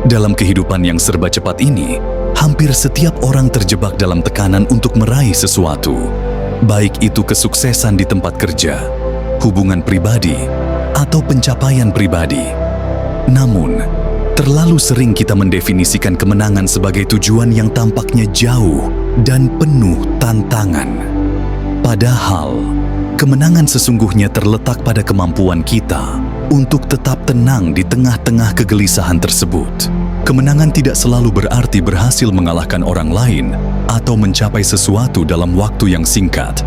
Dalam kehidupan yang serba cepat ini, hampir setiap orang terjebak dalam tekanan untuk meraih sesuatu, baik itu kesuksesan di tempat kerja, hubungan pribadi, atau pencapaian pribadi. Namun, terlalu sering kita mendefinisikan kemenangan sebagai tujuan yang tampaknya jauh dan penuh tantangan. Padahal, kemenangan sesungguhnya terletak pada kemampuan kita untuk tetap tenang di tengah-tengah kegelisahan tersebut. Kemenangan tidak selalu berarti berhasil mengalahkan orang lain atau mencapai sesuatu dalam waktu yang singkat.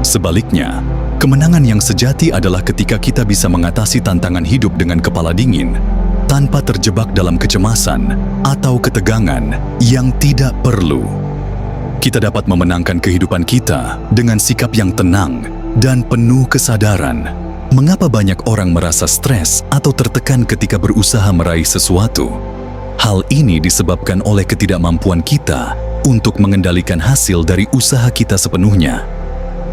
Sebaliknya, kemenangan yang sejati adalah ketika kita bisa mengatasi tantangan hidup dengan kepala dingin, tanpa terjebak dalam kecemasan atau ketegangan yang tidak perlu. Kita dapat memenangkan kehidupan kita dengan sikap yang tenang dan penuh kesadaran. Mengapa banyak orang merasa stres atau tertekan ketika berusaha meraih sesuatu? Hal ini disebabkan oleh ketidakmampuan kita untuk mengendalikan hasil dari usaha kita sepenuhnya.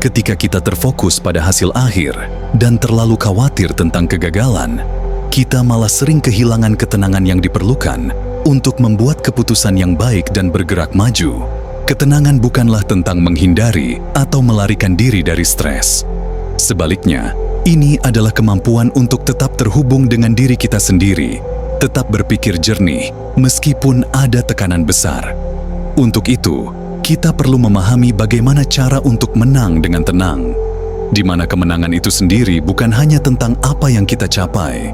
Ketika kita terfokus pada hasil akhir dan terlalu khawatir tentang kegagalan, kita malah sering kehilangan ketenangan yang diperlukan untuk membuat keputusan yang baik dan bergerak maju. Ketenangan bukanlah tentang menghindari atau melarikan diri dari stres. Sebaliknya, ini adalah kemampuan untuk tetap terhubung dengan diri kita sendiri, tetap berpikir jernih meskipun ada tekanan besar. Untuk itu, kita perlu memahami bagaimana cara untuk menang dengan tenang, di mana kemenangan itu sendiri bukan hanya tentang apa yang kita capai,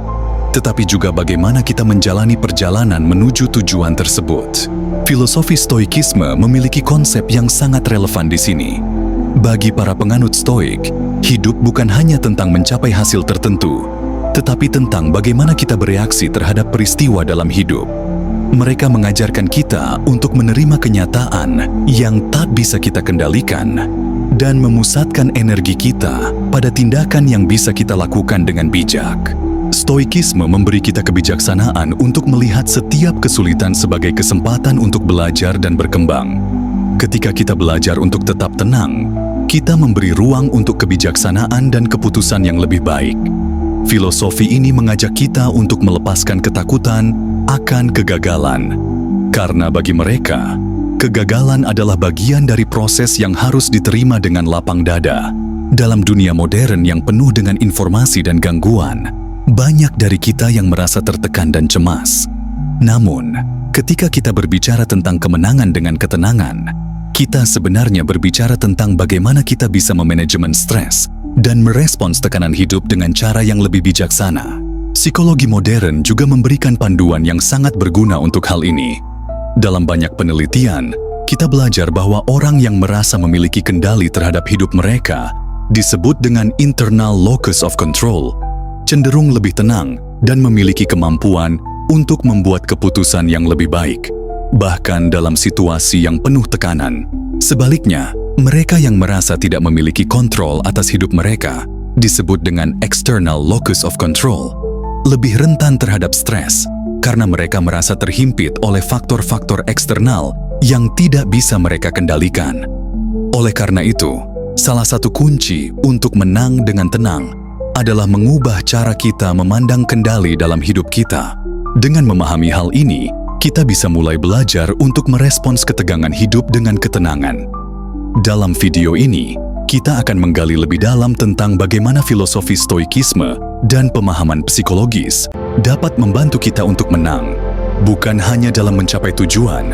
tetapi juga bagaimana kita menjalani perjalanan menuju tujuan tersebut. Filosofi Stoikisme memiliki konsep yang sangat relevan di sini. Bagi para penganut Stoik, hidup bukan hanya tentang mencapai hasil tertentu, tetapi tentang bagaimana kita bereaksi terhadap peristiwa dalam hidup. Mereka mengajarkan kita untuk menerima kenyataan yang tak bisa kita kendalikan dan memusatkan energi kita pada tindakan yang bisa kita lakukan dengan bijak. Stoikisme memberi kita kebijaksanaan untuk melihat setiap kesulitan sebagai kesempatan untuk belajar dan berkembang. Ketika kita belajar untuk tetap tenang, kita memberi ruang untuk kebijaksanaan dan keputusan yang lebih baik. Filosofi ini mengajak kita untuk melepaskan ketakutan akan kegagalan. Karena bagi mereka, kegagalan adalah bagian dari proses yang harus diterima dengan lapang dada. Dalam dunia modern yang penuh dengan informasi dan gangguan, banyak dari kita yang merasa tertekan dan cemas. Namun, ketika kita berbicara tentang kemenangan dengan ketenangan, kita sebenarnya berbicara tentang bagaimana kita bisa memanajemen stres dan merespons tekanan hidup dengan cara yang lebih bijaksana. Psikologi modern juga memberikan panduan yang sangat berguna untuk hal ini. Dalam banyak penelitian, kita belajar bahwa orang yang merasa memiliki kendali terhadap hidup mereka disebut dengan internal locus of control, cenderung lebih tenang dan memiliki kemampuan untuk membuat keputusan yang lebih baik, bahkan dalam situasi yang penuh tekanan. Sebaliknya, mereka yang merasa tidak memiliki kontrol atas hidup mereka disebut dengan external locus of control, lebih rentan terhadap stres karena mereka merasa terhimpit oleh faktor-faktor eksternal yang tidak bisa mereka kendalikan. Oleh karena itu, salah satu kunci untuk menang dengan tenang adalah mengubah cara kita memandang kendali dalam hidup kita. Dengan memahami hal ini, kita bisa mulai belajar untuk merespons ketegangan hidup dengan ketenangan. Dalam video ini, kita akan menggali lebih dalam tentang bagaimana filosofi Stoikisme dan pemahaman psikologis dapat membantu kita untuk menang, bukan hanya dalam mencapai tujuan,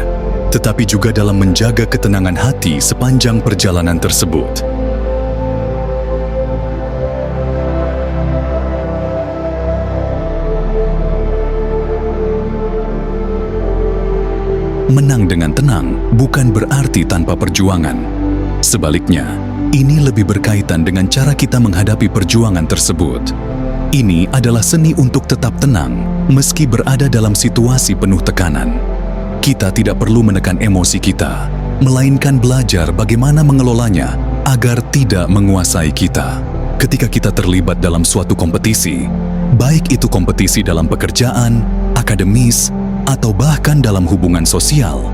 tetapi juga dalam menjaga ketenangan hati sepanjang perjalanan tersebut. Menang dengan tenang bukan berarti tanpa perjuangan. Sebaliknya, ini lebih berkaitan dengan cara kita menghadapi perjuangan tersebut. Ini adalah seni untuk tetap tenang meski berada dalam situasi penuh tekanan. Kita tidak perlu menekan emosi kita, melainkan belajar bagaimana mengelolanya agar tidak menguasai kita. Ketika kita terlibat dalam suatu kompetisi, baik itu kompetisi dalam pekerjaan, akademis, atau bahkan dalam hubungan sosial,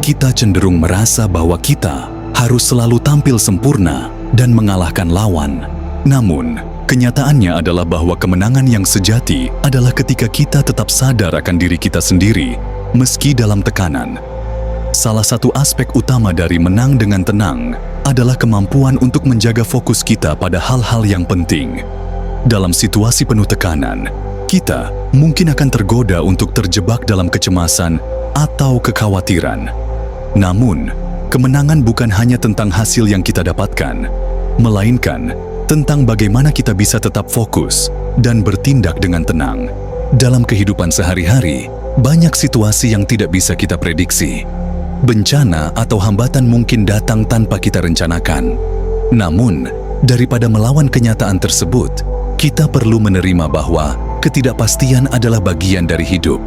kita cenderung merasa bahwa kita harus selalu tampil sempurna dan mengalahkan lawan. Namun, Kenyataannya adalah bahwa kemenangan yang sejati adalah ketika kita tetap sadar akan diri kita sendiri, meski dalam tekanan. Salah satu aspek utama dari menang dengan tenang adalah kemampuan untuk menjaga fokus kita pada hal-hal yang penting. Dalam situasi penuh tekanan, kita mungkin akan tergoda untuk terjebak dalam kecemasan atau kekhawatiran. Namun, kemenangan bukan hanya tentang hasil yang kita dapatkan, melainkan tentang bagaimana kita bisa tetap fokus dan bertindak dengan tenang. Dalam kehidupan sehari-hari, banyak situasi yang tidak bisa kita prediksi. Bencana atau hambatan mungkin datang tanpa kita rencanakan. Namun, daripada melawan kenyataan tersebut, kita perlu menerima bahwa ketidakpastian adalah bagian dari hidup.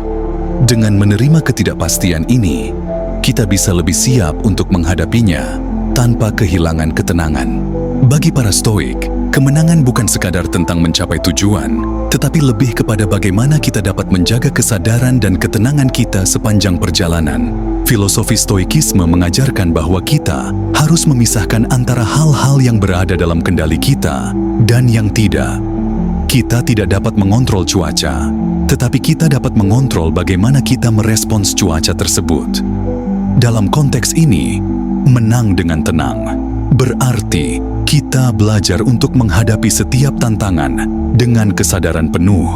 Dengan menerima ketidakpastian ini, kita bisa lebih siap untuk menghadapinya tanpa kehilangan ketenangan. Bagi para Stoik, kemenangan bukan sekadar tentang mencapai tujuan, tetapi lebih kepada bagaimana kita dapat menjaga kesadaran dan ketenangan kita sepanjang perjalanan. Filosofi Stoikisme mengajarkan bahwa kita harus memisahkan antara hal-hal yang berada dalam kendali kita dan yang tidak. Kita tidak dapat mengontrol cuaca, tetapi kita dapat mengontrol bagaimana kita merespons cuaca tersebut. Dalam konteks ini, menang dengan tenang berarti kita belajar untuk menghadapi setiap tantangan dengan kesadaran penuh,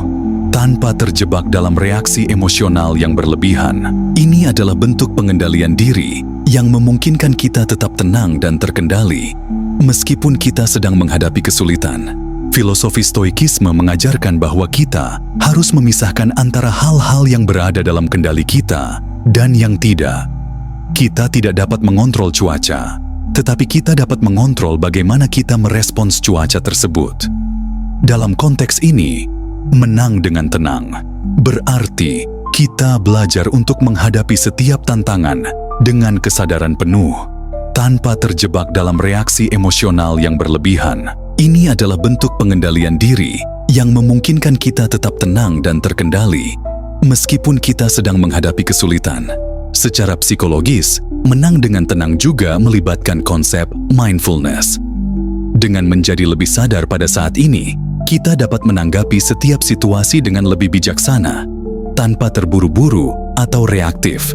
tanpa terjebak dalam reaksi emosional yang berlebihan. Ini adalah bentuk pengendalian diri yang memungkinkan kita tetap tenang dan terkendali, meskipun kita sedang menghadapi kesulitan. Filosofi Stoikisme mengajarkan bahwa kita harus memisahkan antara hal-hal yang berada dalam kendali kita dan yang tidak. Kita tidak dapat mengontrol cuaca, tetapi kita dapat mengontrol bagaimana kita merespons cuaca tersebut. Dalam konteks ini, menang dengan tenang berarti kita belajar untuk menghadapi setiap tantangan dengan kesadaran penuh, tanpa terjebak dalam reaksi emosional yang berlebihan. Ini adalah bentuk pengendalian diri yang memungkinkan kita tetap tenang dan terkendali, meskipun kita sedang menghadapi kesulitan. Secara psikologis, menang dengan tenang juga melibatkan konsep mindfulness. Dengan menjadi lebih sadar pada saat ini, kita dapat menanggapi setiap situasi dengan lebih bijaksana, tanpa terburu-buru atau reaktif.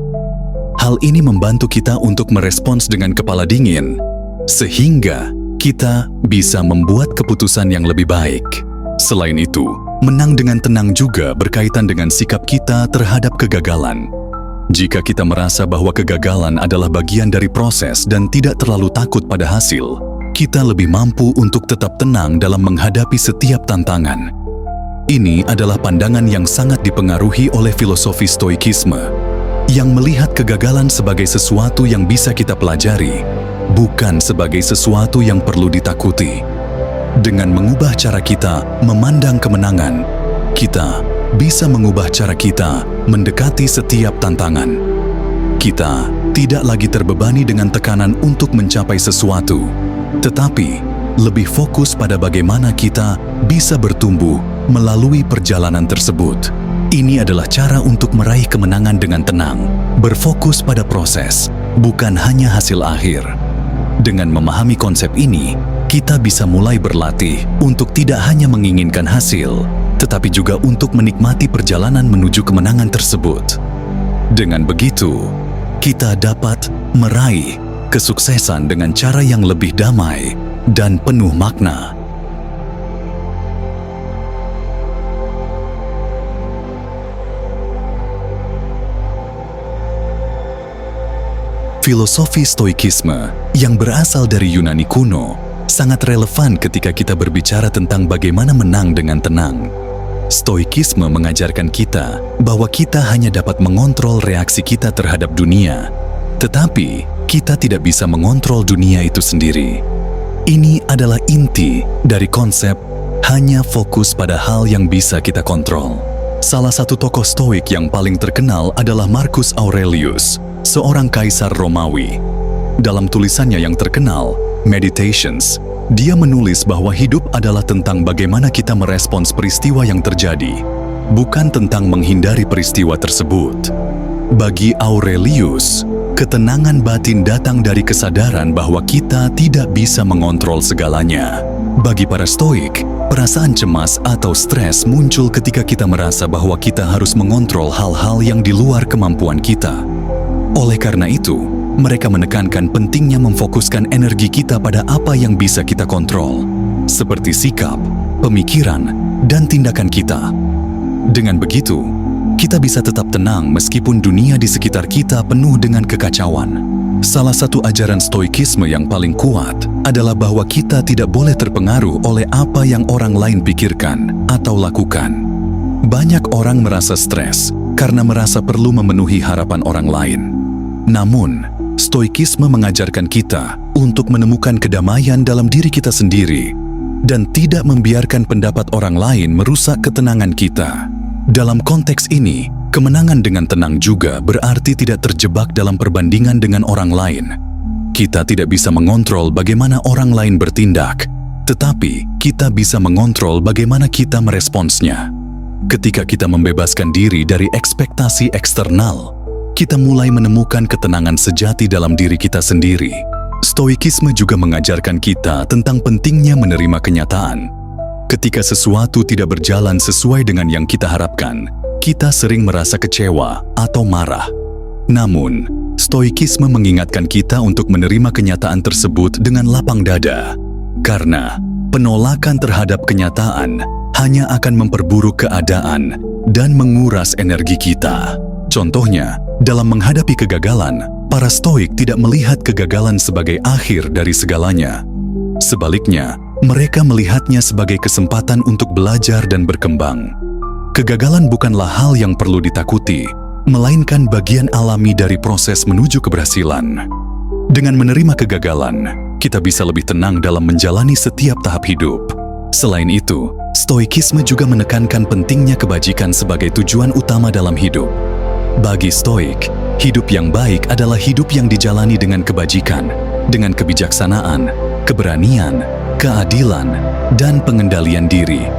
Hal ini membantu kita untuk merespons dengan kepala dingin, sehingga kita bisa membuat keputusan yang lebih baik. Selain itu, menang dengan tenang juga berkaitan dengan sikap kita terhadap kegagalan. Jika kita merasa bahwa kegagalan adalah bagian dari proses dan tidak terlalu takut pada hasil, kita lebih mampu untuk tetap tenang dalam menghadapi setiap tantangan. Ini adalah pandangan yang sangat dipengaruhi oleh filosofi Stoikisme, yang melihat kegagalan sebagai sesuatu yang bisa kita pelajari, bukan sebagai sesuatu yang perlu ditakuti. Dengan mengubah cara kita memandang kemenangan, kita bisa mengubah cara kita mendekati setiap tantangan. Kita tidak lagi terbebani dengan tekanan untuk mencapai sesuatu, tetapi lebih fokus pada bagaimana kita bisa bertumbuh melalui perjalanan tersebut. Ini adalah cara untuk meraih kemenangan dengan tenang, berfokus pada proses, bukan hanya hasil akhir. Dengan memahami konsep ini, kita bisa mulai berlatih untuk tidak hanya menginginkan hasil, tetapi juga untuk menikmati perjalanan menuju kemenangan tersebut. Dengan begitu, kita dapat meraih kesuksesan dengan cara yang lebih damai dan penuh makna. Filosofi Stoikisme yang berasal dari Yunani kuno sangat relevan ketika kita berbicara tentang bagaimana menang dengan tenang. Stoikisme mengajarkan kita bahwa kita hanya dapat mengontrol reaksi kita terhadap dunia, tetapi kita tidak bisa mengontrol dunia itu sendiri. Ini adalah inti dari konsep hanya fokus pada hal yang bisa kita kontrol. Salah satu tokoh Stoik yang paling terkenal adalah Marcus Aurelius, seorang kaisar Romawi. Dalam tulisannya yang terkenal, Meditations, dia menulis bahwa hidup adalah tentang bagaimana kita merespons peristiwa yang terjadi, bukan tentang menghindari peristiwa tersebut. Bagi Aurelius, ketenangan batin datang dari kesadaran bahwa kita tidak bisa mengontrol segalanya. Bagi para Stoik, Perasaan cemas atau stres muncul ketika kita merasa bahwa kita harus mengontrol hal-hal yang di luar kemampuan kita. Oleh karena itu, mereka menekankan pentingnya memfokuskan energi kita pada apa yang bisa kita kontrol, seperti sikap, pemikiran, dan tindakan kita. Dengan begitu, kita bisa tetap tenang meskipun dunia di sekitar kita penuh dengan kekacauan. Salah satu ajaran stoikisme yang paling kuat adalah bahwa kita tidak boleh terpengaruh oleh apa yang orang lain pikirkan atau lakukan. Banyak orang merasa stres karena merasa perlu memenuhi harapan orang lain. Namun, stoikisme mengajarkan kita untuk menemukan kedamaian dalam diri kita sendiri dan tidak membiarkan pendapat orang lain merusak ketenangan kita. Dalam konteks ini, kemenangan dengan tenang juga berarti tidak terjebak dalam perbandingan dengan orang lain. Kita tidak bisa mengontrol bagaimana orang lain bertindak, tetapi kita bisa mengontrol bagaimana kita meresponsnya. Ketika kita membebaskan diri dari ekspektasi eksternal, kita mulai menemukan ketenangan sejati dalam diri kita sendiri. Stoikisme juga mengajarkan kita tentang pentingnya menerima kenyataan. Ketika sesuatu tidak berjalan sesuai dengan yang kita harapkan, kita sering merasa kecewa atau marah. Namun, stoikisme mengingatkan kita untuk menerima kenyataan tersebut dengan lapang dada. Karena penolakan terhadap kenyataan hanya akan memperburuk keadaan dan menguras energi kita. Contohnya, dalam menghadapi kegagalan, para stoik tidak melihat kegagalan sebagai akhir dari segalanya. Sebaliknya, mereka melihatnya sebagai kesempatan untuk belajar dan berkembang. Kegagalan bukanlah hal yang perlu ditakuti, melainkan bagian alami dari proses menuju keberhasilan. Dengan menerima kegagalan, kita bisa lebih tenang dalam menjalani setiap tahap hidup. Selain itu, stoikisme juga menekankan pentingnya kebajikan sebagai tujuan utama dalam hidup. Bagi stoik, hidup yang baik adalah hidup yang dijalani dengan kebajikan, dengan kebijaksanaan, keberanian, keadilan, dan pengendalian diri.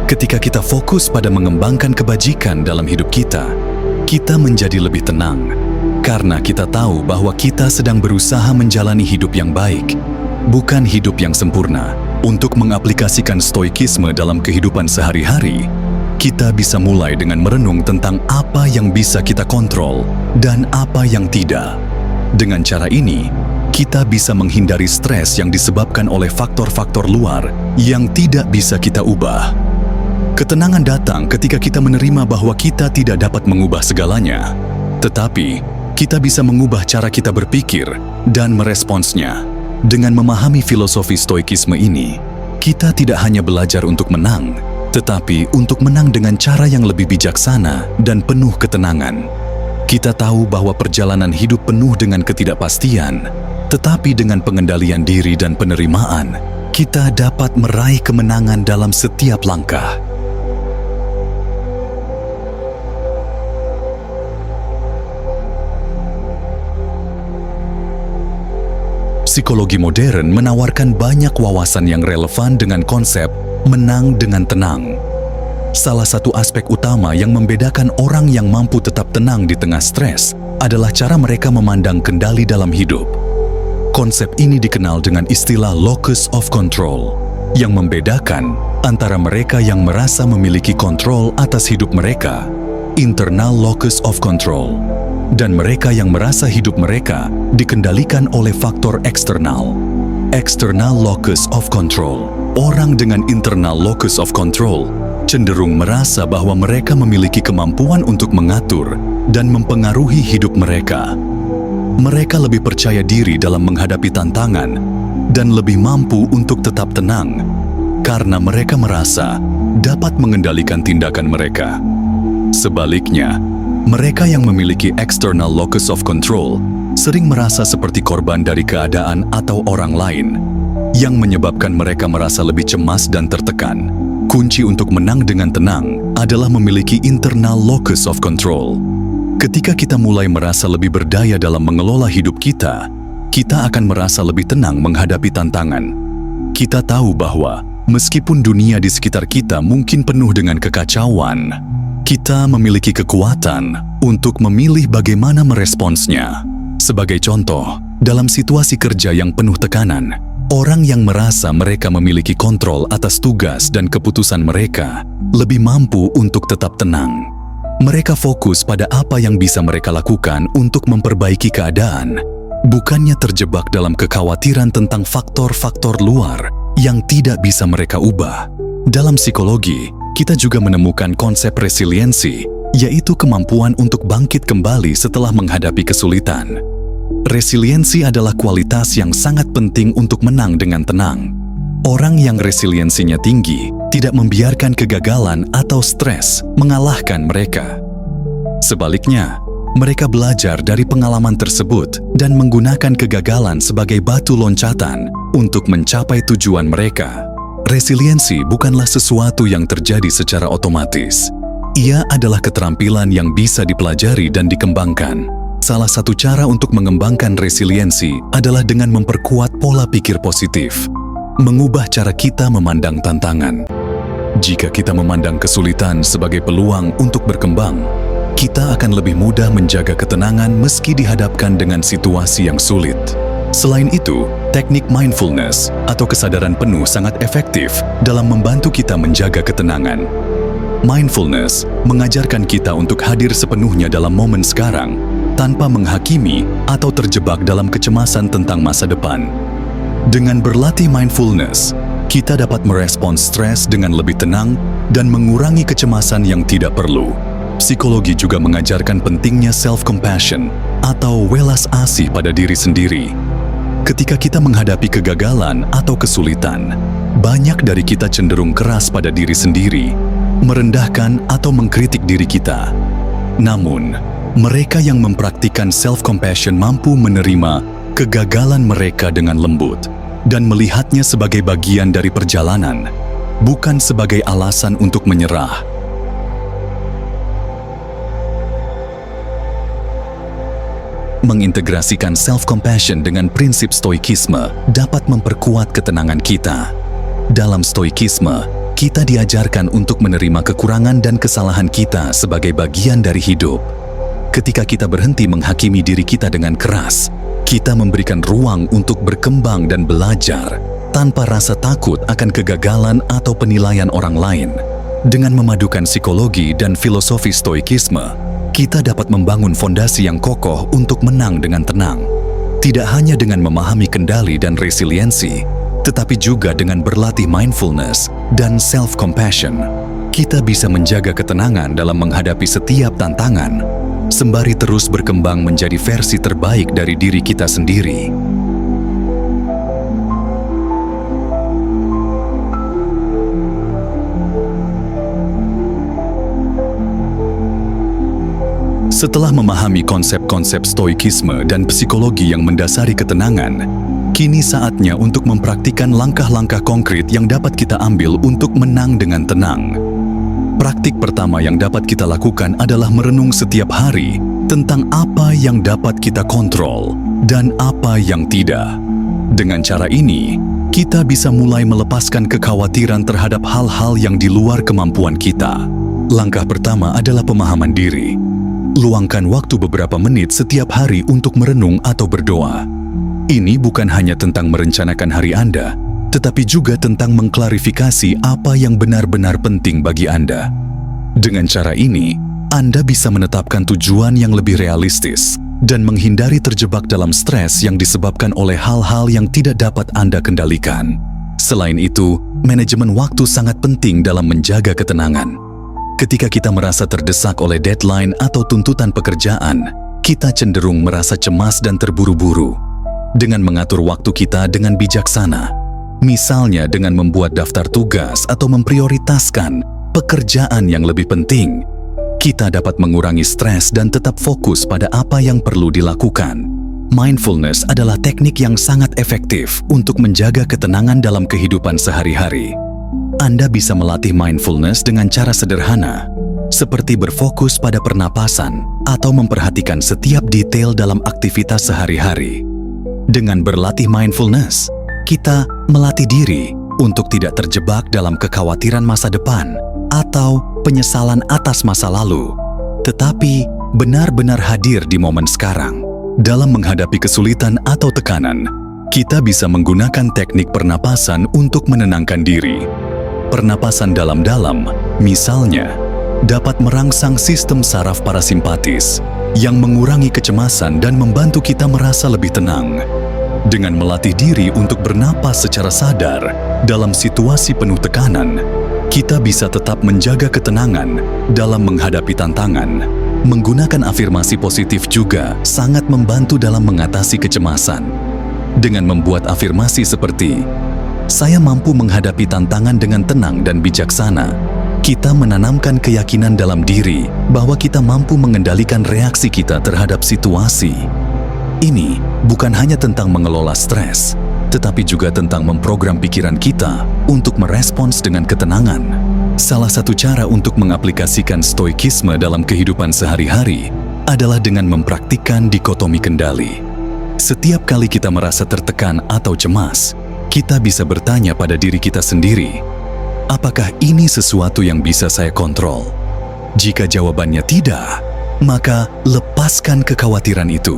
Ketika kita fokus pada mengembangkan kebajikan dalam hidup kita menjadi lebih tenang, karena kita tahu bahwa kita sedang berusaha menjalani hidup yang baik, bukan hidup yang sempurna. Untuk mengaplikasikan stoikisme dalam kehidupan sehari-hari, kita bisa mulai dengan merenung tentang apa yang bisa kita kontrol dan apa yang tidak. Dengan cara ini, kita bisa menghindari stres yang disebabkan oleh faktor-faktor luar yang tidak bisa kita ubah. Ketenangan datang ketika kita menerima bahwa kita tidak dapat mengubah segalanya, tetapi kita bisa mengubah cara kita berpikir dan meresponsnya. Dengan memahami filosofi stoikisme ini, kita tidak hanya belajar untuk menang, tetapi untuk menang dengan cara yang lebih bijaksana dan penuh ketenangan. Kita tahu bahwa perjalanan hidup penuh dengan ketidakpastian, tetapi dengan pengendalian diri dan penerimaan, kita dapat meraih kemenangan dalam setiap langkah. Psikologi modern menawarkan banyak wawasan yang relevan dengan konsep menang dengan tenang. Salah satu aspek utama yang membedakan orang yang mampu tetap tenang di tengah stres adalah cara mereka memandang kendali dalam hidup. Konsep ini dikenal dengan istilah locus of control, yang membedakan antara mereka yang merasa memiliki kontrol atas hidup mereka, internal locus of control, dan mereka yang merasa hidup mereka dikendalikan oleh faktor eksternal, external locus of control. Orang dengan internal locus of control cenderung merasa bahwa mereka memiliki kemampuan untuk mengatur dan mempengaruhi hidup mereka. Mereka lebih percaya diri dalam menghadapi tantangan dan lebih mampu untuk tetap tenang karena mereka merasa dapat mengendalikan tindakan mereka. Sebaliknya, mereka yang memiliki external locus of control sering merasa seperti korban dari keadaan atau orang lain, yang menyebabkan mereka merasa lebih cemas dan tertekan. Kunci untuk menang dengan tenang adalah memiliki internal locus of control. Ketika kita mulai merasa lebih berdaya dalam mengelola hidup kita akan merasa lebih tenang menghadapi tantangan. Kita tahu bahwa meskipun dunia di sekitar kita mungkin penuh dengan kekacauan, kita memiliki kekuatan untuk memilih bagaimana meresponsnya. Sebagai contoh, dalam situasi kerja yang penuh tekanan, Orang yang merasa mereka memiliki kontrol atas tugas dan keputusan mereka lebih mampu untuk tetap tenang. Mereka fokus pada apa yang bisa mereka lakukan untuk memperbaiki keadaan, bukannya terjebak dalam kekhawatiran tentang faktor-faktor luar yang tidak bisa mereka ubah. Dalam psikologi, kita juga menemukan konsep resiliensi, yaitu kemampuan untuk bangkit kembali setelah menghadapi kesulitan. Resiliensi adalah kualitas yang sangat penting untuk menang dengan tenang. Orang yang resiliensinya tinggi tidak membiarkan kegagalan atau stres mengalahkan mereka. Sebaliknya, mereka belajar dari pengalaman tersebut dan menggunakan kegagalan sebagai batu loncatan untuk mencapai tujuan mereka. Resiliensi bukanlah sesuatu yang terjadi secara otomatis. Ia adalah keterampilan yang bisa dipelajari dan dikembangkan. Salah satu cara untuk mengembangkan resiliensi adalah dengan memperkuat pola pikir positif, mengubah cara kita memandang tantangan. Jika kita memandang kesulitan sebagai peluang untuk berkembang, kita akan lebih mudah menjaga ketenangan meski dihadapkan dengan situasi yang sulit. Selain itu, teknik mindfulness atau kesadaran penuh sangat efektif dalam membantu kita menjaga ketenangan. Mindfulness mengajarkan kita untuk hadir sepenuhnya dalam momen sekarang, tanpa menghakimi atau terjebak dalam kecemasan tentang masa depan. Dengan berlatih mindfulness, kita dapat merespons stres dengan lebih tenang dan mengurangi kecemasan yang tidak perlu. Psikologi juga mengajarkan pentingnya self-compassion atau welas asih pada diri sendiri. Ketika kita menghadapi kegagalan atau kesulitan, banyak dari kita cenderung keras pada diri sendiri, merendahkan atau mengkritik diri kita. Namun, mereka yang mempraktikkan self-compassion mampu menerima kegagalan mereka dengan lembut dan melihatnya sebagai bagian dari perjalanan, bukan sebagai alasan untuk menyerah. Mengintegrasikan self-compassion dengan prinsip stoikisme dapat memperkuat ketenangan kita. Dalam stoikisme, kita diajarkan untuk menerima kekurangan dan kesalahan kita sebagai bagian dari hidup. Ketika kita berhenti menghakimi diri kita dengan keras, kita memberikan ruang untuk berkembang dan belajar tanpa rasa takut akan kegagalan atau penilaian orang lain. Dengan memadukan psikologi dan filosofi stoikisme, kita dapat membangun fondasi yang kokoh untuk menang dengan tenang. Tidak hanya dengan memahami kendali dan resiliensi, tetapi juga dengan berlatih mindfulness dan self-compassion. Kita bisa menjaga ketenangan dalam menghadapi setiap tantangan, sembari terus berkembang menjadi versi terbaik dari diri kita sendiri. Setelah memahami konsep-konsep stoikisme dan psikologi yang mendasari ketenangan, kini saatnya untuk mempraktikkan langkah-langkah konkret yang dapat kita ambil untuk menang dengan tenang. Praktik pertama yang dapat kita lakukan adalah merenung setiap hari tentang apa yang dapat kita kontrol dan apa yang tidak. Dengan cara ini, kita bisa mulai melepaskan kekhawatiran terhadap hal-hal yang di luar kemampuan kita. Langkah pertama adalah pemahaman diri. Luangkan waktu beberapa menit setiap hari untuk merenung atau berdoa. Ini bukan hanya tentang merencanakan hari Anda, tetapi juga tentang mengklarifikasi apa yang benar-benar penting bagi Anda. Dengan cara ini, Anda bisa menetapkan tujuan yang lebih realistis dan menghindari terjebak dalam stres yang disebabkan oleh hal-hal yang tidak dapat Anda kendalikan. Selain itu, manajemen waktu sangat penting dalam menjaga ketenangan. Ketika kita merasa terdesak oleh deadline atau tuntutan pekerjaan, kita cenderung merasa cemas dan terburu-buru. Dengan mengatur waktu kita dengan bijaksana, misalnya dengan membuat daftar tugas atau memprioritaskan pekerjaan yang lebih penting, kita dapat mengurangi stres dan tetap fokus pada apa yang perlu dilakukan. Mindfulness adalah teknik yang sangat efektif untuk menjaga ketenangan dalam kehidupan sehari-hari. Anda bisa melatih mindfulness dengan cara sederhana, seperti berfokus pada pernapasan atau memperhatikan setiap detail dalam aktivitas sehari-hari. Dengan berlatih mindfulness, kita melatih diri untuk tidak terjebak dalam kekhawatiran masa depan atau penyesalan atas masa lalu, tetapi benar-benar hadir di momen sekarang. Dalam menghadapi kesulitan atau tekanan, kita bisa menggunakan teknik pernapasan untuk menenangkan diri. Pernapasan dalam-dalam, misalnya, dapat merangsang sistem saraf parasimpatis yang mengurangi kecemasan dan membantu kita merasa lebih tenang. Dengan melatih diri untuk bernapas secara sadar dalam situasi penuh tekanan, kita bisa tetap menjaga ketenangan dalam menghadapi tantangan. Menggunakan afirmasi positif juga sangat membantu dalam mengatasi kecemasan. Dengan membuat afirmasi seperti, "Saya mampu menghadapi tantangan dengan tenang dan bijaksana," kita menanamkan keyakinan dalam diri bahwa kita mampu mengendalikan reaksi kita terhadap situasi. Ini bukan hanya tentang mengelola stres, tetapi juga tentang memprogram pikiran kita untuk merespons dengan ketenangan. Salah satu cara untuk mengaplikasikan stoikisme dalam kehidupan sehari-hari adalah dengan mempraktikkan dikotomi kendali. Setiap kali kita merasa tertekan atau cemas, kita bisa bertanya pada diri kita sendiri, apakah ini sesuatu yang bisa saya kontrol? Jika jawabannya tidak, maka lepaskan kekhawatiran itu.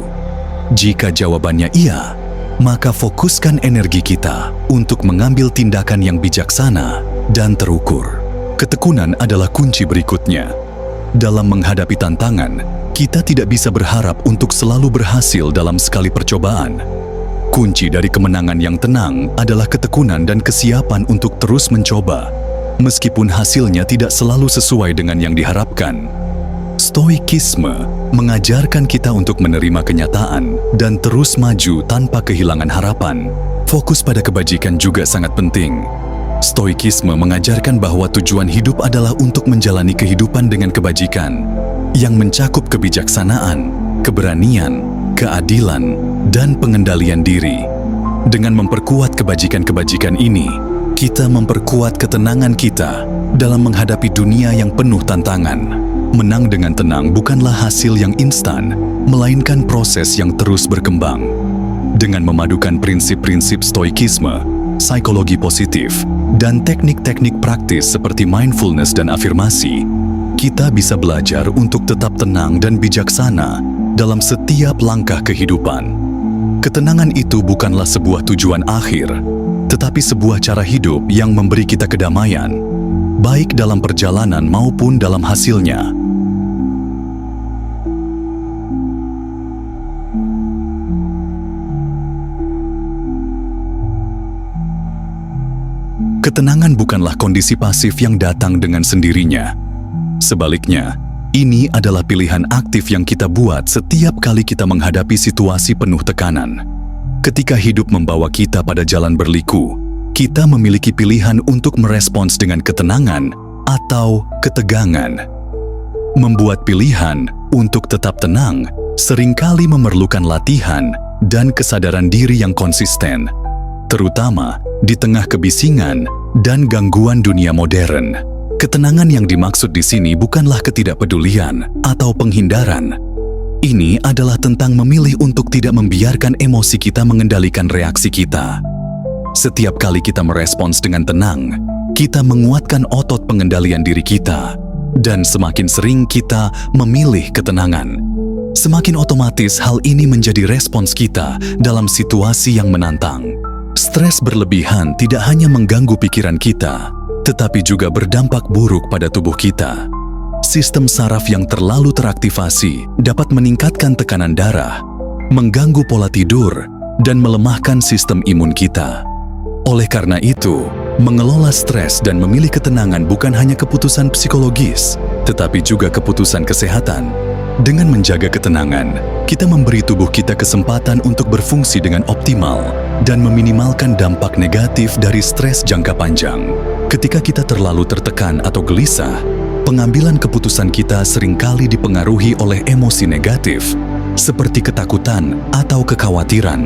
Jika jawabannya iya, maka fokuskan energi kita untuk mengambil tindakan yang bijaksana dan terukur. Ketekunan adalah kunci berikutnya. Dalam menghadapi tantangan, kita tidak bisa berharap untuk selalu berhasil dalam sekali percobaan. Kunci dari kemenangan yang tenang adalah ketekunan dan kesiapan untuk terus mencoba, meskipun hasilnya tidak selalu sesuai dengan yang diharapkan. Stoikisme mengajarkan kita untuk menerima kenyataan dan terus maju tanpa kehilangan harapan. Fokus pada kebajikan juga sangat penting. Stoikisme mengajarkan bahwa tujuan hidup adalah untuk menjalani kehidupan dengan kebajikan, yang mencakup kebijaksanaan, keberanian, keadilan, dan pengendalian diri. Dengan memperkuat kebajikan-kebajikan ini, kita memperkuat ketenangan kita dalam menghadapi dunia yang penuh tantangan. Menang dengan tenang bukanlah hasil yang instan, melainkan proses yang terus berkembang. Dengan memadukan prinsip-prinsip stoikisme, psikologi positif, dan teknik-teknik praktis seperti mindfulness dan afirmasi, kita bisa belajar untuk tetap tenang dan bijaksana dalam setiap langkah kehidupan. Ketenangan itu bukanlah sebuah tujuan akhir, tetapi sebuah cara hidup yang memberi kita kedamaian, baik dalam perjalanan maupun dalam hasilnya. Ketenangan bukanlah kondisi pasif yang datang dengan sendirinya. Sebaliknya, ini adalah pilihan aktif yang kita buat setiap kali kita menghadapi situasi penuh tekanan. Ketika hidup membawa kita pada jalan berliku, kita memiliki pilihan untuk merespons dengan ketenangan atau ketegangan. Membuat pilihan untuk tetap tenang seringkali memerlukan latihan dan kesadaran diri yang konsisten, terutama di tengah kebisingan dan gangguan dunia modern. Ketenangan yang dimaksud di sini bukanlah ketidakpedulian atau penghindaran. Ini adalah tentang memilih untuk tidak membiarkan emosi kita mengendalikan reaksi kita. Setiap kali kita merespons dengan tenang, kita menguatkan otot pengendalian diri kita. Dan semakin sering kita memilih ketenangan, semakin otomatis hal ini menjadi respons kita dalam situasi yang menantang. Stres berlebihan tidak hanya mengganggu pikiran kita, tetapi juga berdampak buruk pada tubuh kita. Sistem saraf yang terlalu teraktivasi dapat meningkatkan tekanan darah, mengganggu pola tidur, dan melemahkan sistem imun kita. Oleh karena itu, mengelola stres dan memilih ketenangan bukan hanya keputusan psikologis, tetapi juga keputusan kesehatan. Dengan menjaga ketenangan, kita memberi tubuh kita kesempatan untuk berfungsi dengan optimal dan meminimalkan dampak negatif dari stres jangka panjang. Ketika kita terlalu tertekan atau gelisah, pengambilan keputusan kita seringkali dipengaruhi oleh emosi negatif, seperti ketakutan atau kekhawatiran.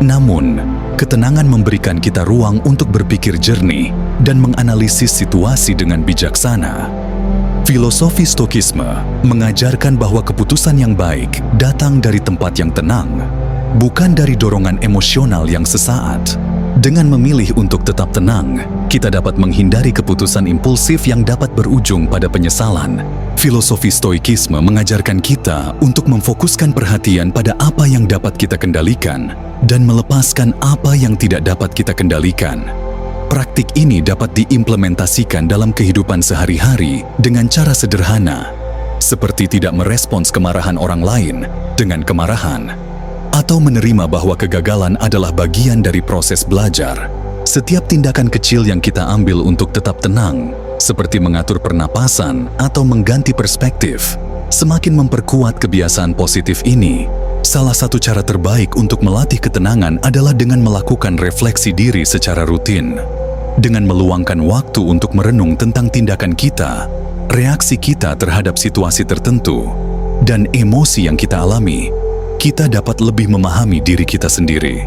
Namun, ketenangan memberikan kita ruang untuk berpikir jernih dan menganalisis situasi dengan bijaksana. Filosofi Stoikisme mengajarkan bahwa keputusan yang baik datang dari tempat yang tenang, bukan dari dorongan emosional yang sesaat. Dengan memilih untuk tetap tenang, kita dapat menghindari keputusan impulsif yang dapat berujung pada penyesalan. Filosofi Stoikisme mengajarkan kita untuk memfokuskan perhatian pada apa yang dapat kita kendalikan dan melepaskan apa yang tidak dapat kita kendalikan. Praktik ini dapat diimplementasikan dalam kehidupan sehari-hari dengan cara sederhana, seperti tidak merespons kemarahan orang lain dengan kemarahan, atau menerima bahwa kegagalan adalah bagian dari proses belajar. Setiap tindakan kecil yang kita ambil untuk tetap tenang, seperti mengatur pernapasan atau mengganti perspektif, semakin memperkuat kebiasaan positif ini. Salah satu cara terbaik untuk melatih ketenangan adalah dengan melakukan refleksi diri secara rutin. Dengan meluangkan waktu untuk merenung tentang tindakan kita, reaksi kita terhadap situasi tertentu, dan emosi yang kita alami, kita dapat lebih memahami diri kita sendiri.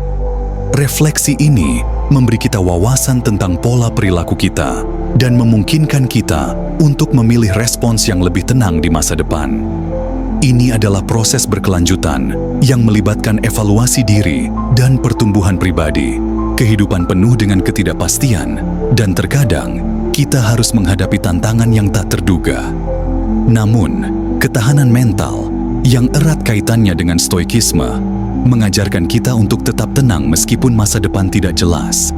Refleksi ini memberi kita wawasan tentang pola perilaku kita dan memungkinkan kita untuk memilih respons yang lebih tenang di masa depan. Ini adalah proses berkelanjutan yang melibatkan evaluasi diri dan pertumbuhan pribadi, kehidupan penuh dengan ketidakpastian, dan terkadang kita harus menghadapi tantangan yang tak terduga. Namun, ketahanan mental yang erat kaitannya dengan stoikisme mengajarkan kita untuk tetap tenang meskipun masa depan tidak jelas.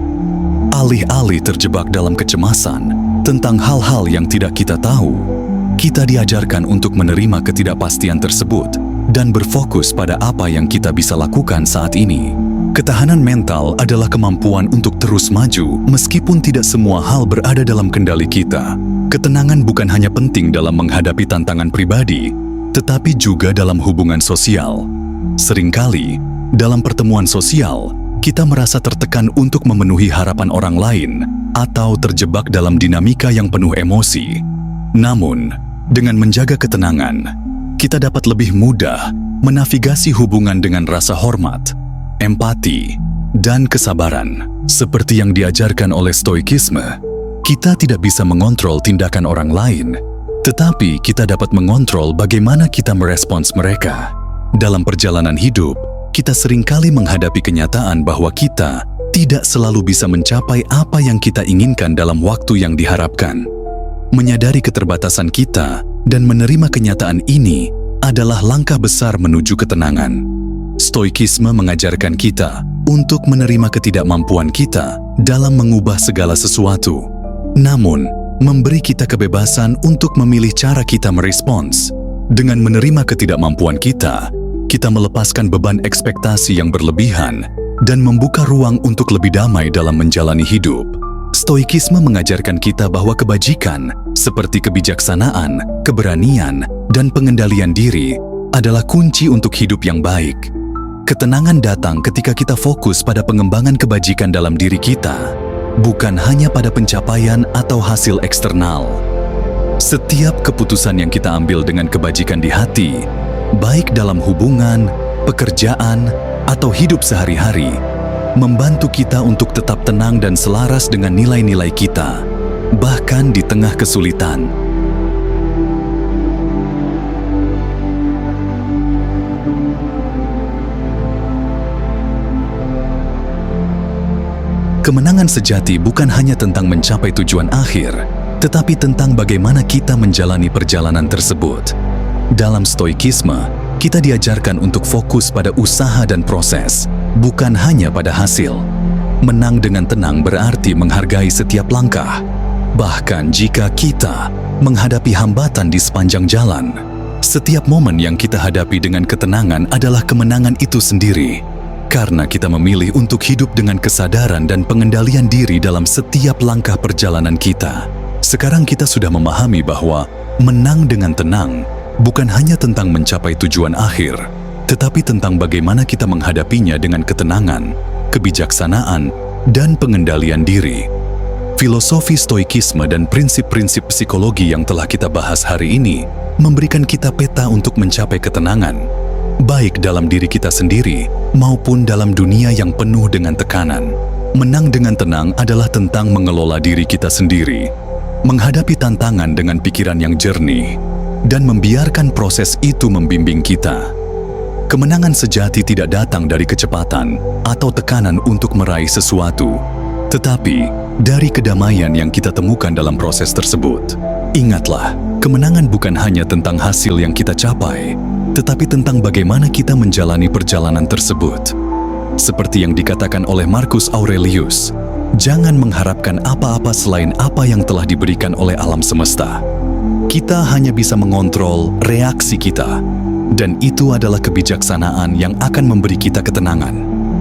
Alih-alih terjebak dalam kecemasan tentang hal-hal yang tidak kita tahu, kita diajarkan untuk menerima ketidakpastian tersebut dan berfokus pada apa yang kita bisa lakukan saat ini. Ketahanan mental adalah kemampuan untuk terus maju meskipun tidak semua hal berada dalam kendali kita. Ketenangan bukan hanya penting dalam menghadapi tantangan pribadi, tetapi juga dalam hubungan sosial. Seringkali, dalam pertemuan sosial, kita merasa tertekan untuk memenuhi harapan orang lain atau terjebak dalam dinamika yang penuh emosi. Namun, dengan menjaga ketenangan, kita dapat lebih mudah menavigasi hubungan dengan rasa hormat, empati, dan kesabaran. Seperti yang diajarkan oleh stoikisme, kita tidak bisa mengontrol tindakan orang lain, tetapi kita dapat mengontrol bagaimana kita merespons mereka. Dalam perjalanan hidup, kita seringkali menghadapi kenyataan bahwa kita tidak selalu bisa mencapai apa yang kita inginkan dalam waktu yang diharapkan. Menyadari keterbatasan kita dan menerima kenyataan ini adalah langkah besar menuju ketenangan. Stoikisme mengajarkan kita untuk menerima ketidakmampuan kita dalam mengubah segala sesuatu, namun memberi kita kebebasan untuk memilih cara kita merespons. Dengan menerima ketidakmampuan kita melepaskan beban ekspektasi yang berlebihan dan membuka ruang untuk lebih damai dalam menjalani hidup. Stoikisme mengajarkan kita bahwa kebajikan, seperti kebijaksanaan, keberanian, dan pengendalian diri, adalah kunci untuk hidup yang baik. Ketenangan datang ketika kita fokus pada pengembangan kebajikan dalam diri kita, bukan hanya pada pencapaian atau hasil eksternal. Setiap keputusan yang kita ambil dengan kebajikan di hati, baik dalam hubungan, pekerjaan, atau hidup sehari-hari, membantu kita untuk tetap tenang dan selaras dengan nilai-nilai kita, bahkan di tengah kesulitan. Kemenangan sejati bukan hanya tentang mencapai tujuan akhir, tetapi tentang bagaimana kita menjalani perjalanan tersebut. Dalam stoikisme, kita diajarkan untuk fokus pada usaha dan proses, bukan hanya pada hasil. Menang dengan tenang berarti menghargai setiap langkah, bahkan jika kita menghadapi hambatan di sepanjang jalan. Setiap momen yang kita hadapi dengan ketenangan adalah kemenangan itu sendiri, karena kita memilih untuk hidup dengan kesadaran dan pengendalian diri dalam setiap langkah perjalanan kita. Sekarang kita sudah memahami bahwa menang dengan tenang bukan hanya tentang mencapai tujuan akhir, tetapi tentang bagaimana kita menghadapinya dengan ketenangan, kebijaksanaan, dan pengendalian diri. Filosofi stoikisme dan prinsip-prinsip psikologi yang telah kita bahas hari ini memberikan kita peta untuk mencapai ketenangan, baik dalam diri kita sendiri maupun dalam dunia yang penuh dengan tekanan. Menang dengan tenang adalah tentang mengelola diri kita sendiri, menghadapi tantangan dengan pikiran yang jernih, dan membiarkan proses itu membimbing kita. Kemenangan sejati tidak datang dari kecepatan atau tekanan untuk meraih sesuatu, tetapi dari kedamaian yang kita temukan dalam proses tersebut. Ingatlah, Kemenangan bukan hanya tentang hasil yang kita capai, tetapi tentang bagaimana kita menjalani perjalanan tersebut. Seperti yang dikatakan oleh Marcus Aurelius, jangan mengharapkan apa-apa selain apa yang telah diberikan oleh alam semesta. Kita hanya bisa mengontrol reaksi kita, dan itu adalah kebijaksanaan yang akan memberi kita ketenangan.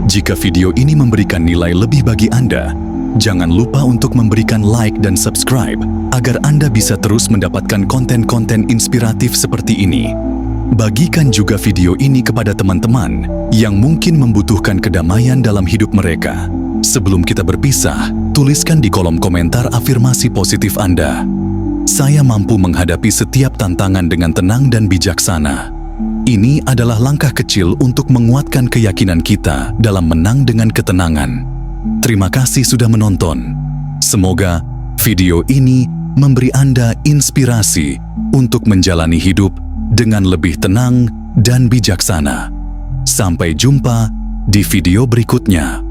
Jika video ini memberikan nilai lebih bagi Anda, jangan lupa untuk memberikan like dan subscribe agar Anda bisa terus mendapatkan konten-konten inspiratif seperti ini. Bagikan juga video ini kepada teman-teman yang mungkin membutuhkan kedamaian dalam hidup mereka. Sebelum kita berpisah, tuliskan di kolom komentar afirmasi positif Anda. Saya mampu menghadapi setiap tantangan dengan tenang dan bijaksana. Ini adalah langkah kecil untuk menguatkan keyakinan kita dalam menang dengan ketenangan. Terima kasih sudah menonton. Semoga video ini memberi Anda inspirasi untuk menjalani hidup dengan lebih tenang dan bijaksana. Sampai jumpa di video berikutnya.